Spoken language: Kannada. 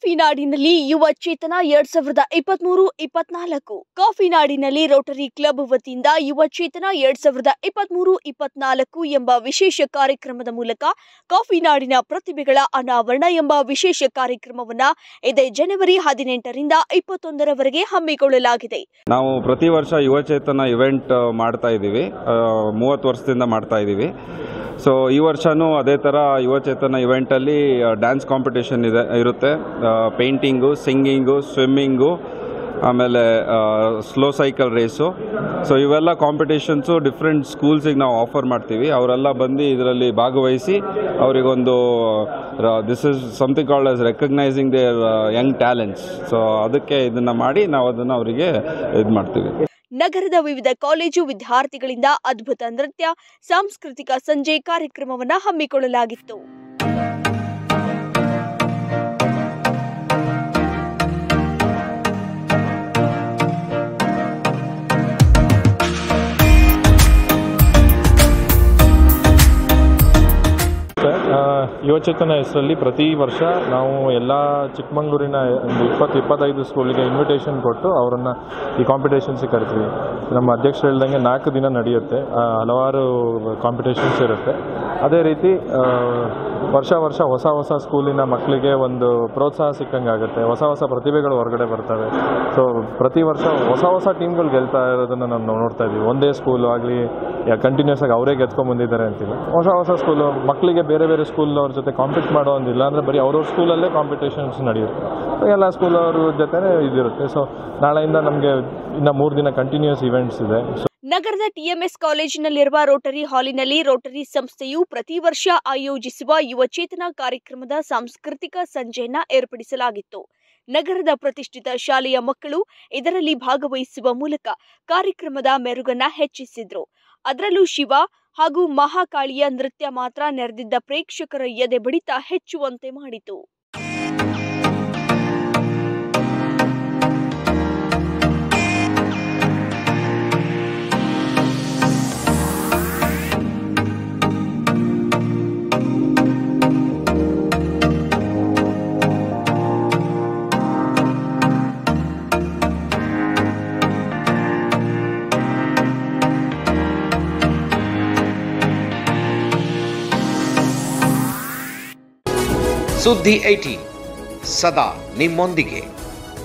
ಕಾಫಿ ನಾಡಿನಲ್ಲಿ ಯುವ ಚೇತನ 2023-24 ಕಾಫಿ ನಾಡಿನಲ್ಲಿ ರೋಟರಿ ಕ್ಲಬ್ ವತಿಯಿಂದ ಯುವ ಚೇತನ 2023-24 ಎಂಬ ವಿಶೇಷ ಕಾರ್ಯಕ್ರಮದ ಮೂಲಕ ಕಾಫಿ ನಾಡಿನ ಪ್ರತಿಭೆಗಳ ಅನಾವರಣ ಎಂಬ ವಿಶೇಷ ಕಾರ್ಯಕ್ರಮವನ್ನು ಇದೇ ಜನವರಿ 18ರಿಂದ 21ರವರೆಗೆ ಹಮ್ಮಿಕೊಳ್ಳಲಾಗಿದೆ. ನಾವು ಪ್ರತಿ ವರ್ಷ ಯುವ ಚೇತನ ಇವೆಂಟ್ ಮಾಡ್ತಾ ಇದ್ದೀವಿ, 30 ವರ್ಷದಿಂದ ಮಾಡ್ತಾ ಇದ್ದೀವಿ. ಸೊ ಈ ವರ್ಷವೂ ಅದೇ ಥರ ಯುವ ಚೇತನ ಇವೆಂಟಲ್ಲಿ ಡ್ಯಾನ್ಸ್ ಕಾಂಪಿಟೇಷನ್ ಇರುತ್ತೆ, ಪೇಂಟಿಂಗು, ಸಿಂಗಿಂಗು, ಸ್ವಿಮ್ಮಿಂಗು, ಆಮೇಲೆ ಸ್ಲೋ ಸೈಕಲ್ ರೇಸು. ಸೊ ಇವೆಲ್ಲ ಕಾಂಪಿಟೇಷನ್ಸು ಡಿಫ್ರೆಂಟ್ ಸ್ಕೂಲ್ಸಿಗೆ ನಾವು ಆಫರ್ ಮಾಡ್ತೀವಿ. ಅವರೆಲ್ಲ ಬಂದು ಇದರಲ್ಲಿ ಭಾಗವಹಿಸಿ ಅವರಿಗೊಂದು this is something called as recognising their young talents. So ಅದಕ್ಕೆ ಇದನ್ನು ಮಾಡಿ ನಾವು ಅದನ್ನು ಅವರಿಗೆ ಇದು ಮಾಡ್ತೀವಿ. ನಗರದ ವಿವಿಧ ಕಾಲೇಜು ವಿದ್ಯಾರ್ಥಿಗಳಿಂದ ಅದ್ಭುತ ನೃತ್ಯ, ಸಾಂಸ್ಕೃತಿಕ ಸಂಜೆ ಕಾರ್ಯಕ್ರಮವನ್ನು ಹಮ್ಮಿಕೊಳ್ಳಲಾಗಿತ್ತು. ಯುವಚೇತನ ಹೆಸರಲ್ಲಿ ಪ್ರತಿ ವರ್ಷ ನಾವು ಎಲ್ಲ ಚಿಕ್ಕಮಗಳೂರಿನ ಒಂದು 20-25 ಸ್ಕೂಲಿಗೆ ಇನ್ವಿಟೇಷನ್ ಕೊಟ್ಟು ಅವರನ್ನು ಈ ಕಾಂಪಿಟೇಷನ್ಸಿಗೆ ಕರಿತೀವಿ. ನಮ್ಮ ಅಧ್ಯಕ್ಷರು ಹೇಳ್ದಂಗೆ 4 ದಿನ ನಡೆಯುತ್ತೆ, ಹಲವಾರು ಕಾಂಪಿಟೇಷನ್ಸ್ ಇರುತ್ತೆ. ಅದೇ ರೀತಿ ವರ್ಷ ಹೊಸ ಸ್ಕೂಲಿನ ಮಕ್ಕಳಿಗೆ ಒಂದು ಪ್ರೋತ್ಸಾಹ ಸಿಕ್ಕಂಗೆ ಆಗುತ್ತೆ, ಹೊಸ ಪ್ರತಿಭೆಗಳು ಹೊರಗಡೆ ಬರ್ತವೆ. ಸೊ ಪ್ರತಿ ವರ್ಷ ಹೊಸ ಟೀಮ್ಗಳು ಗೆಲ್ತಾ ಇರೋದನ್ನು ನಾವು ನೋಡ್ತಾ ಇದ್ದೀವಿ. ಒಂದೇ ಸ್ಕೂಲು ಆಗಲಿ ಕಂಟಿನ್ಯೂಸ್ ಆಗಿ ಅವರೇ ಗೆದ್ಕೊಂಡು ಬಂದಿದ್ದಾರೆ ಅಂತಿಲ್ಲ, ಹೊಸ ಸ್ಕೂಲು ಮಕ್ಕಳಿಗೆ ಬೇರೆ ಸ್ಕೂಲ್ನವ್ರ ಜೊತೆ ಕಾಂಪೀಟ್ ಮಾಡೋ ಒಂದಿಲ್ಲ, ಅಂದರೆ ಬರೀ ಅವ್ರವ್ರ ಸ್ಕೂಲಲ್ಲೇ ಕಾಂಪಿಟೇಷನ್ಸ್ ನಡೆಯುತ್ತೆ. ಎಲ್ಲ ಸ್ಕೂಲವ್ರ ಜೊತೆನೇ ಇದಿರುತ್ತೆ. ಸೊ ನಾಳೆಯಿಂದ ನಮಗೆ ಇನ್ನು 3 ದಿನ ಕಂಟಿನ್ಯೂಸ್ ಇವೆಂಟ್ಸ್ ಇದೆ. ನಗರದ ಟಿಎಂಎಸ್ ಕಾಲೇಜಿನಲ್ಲಿರುವ ರೋಟರಿ ಹಾಲಿನಲ್ಲಿ ರೋಟರಿ ಸಂಸ್ಥೆಯು ಪ್ರತಿ ವರ್ಷ ಆಯೋಜಿಸುವ ಯುವ ಚೇತನ ಕಾರ್ಯಕ್ರಮದ ಸಾಂಸ್ಕೃತಿಕ ಸಂಜೆಯನ್ನು ಏರ್ಪಡಿಸಲಾಗಿತ್ತು. ನಗರದ ಪ್ರತಿಷ್ಠಿತ ಶಾಲೆಯ ಮಕ್ಕಳು ಇದರಲ್ಲಿ ಭಾಗವಹಿಸುವ ಮೂಲಕ ಕಾರ್ಯಕ್ರಮದ ಮೆರುಗನ್ನ ಹೆಚ್ಚಿಸಿದ್ರು. ಅದರಲ್ಲೂ ಶಿವ ಹಾಗೂ ಮಹಾಕಾಳಿಯ ನೃತ್ಯ ಮಾತ್ರ ನೆರೆದಿದ್ದ ಪ್ರೇಕ್ಷಕರ ಎದೆ ಬಡಿತ ಹೆಚ್ಚುವಂತೆ ಮಾಡಿತು. ಸುದ್ದಿ 18 ಸದಾ ನಿಮ್ಮೊಂದಿಗೆ.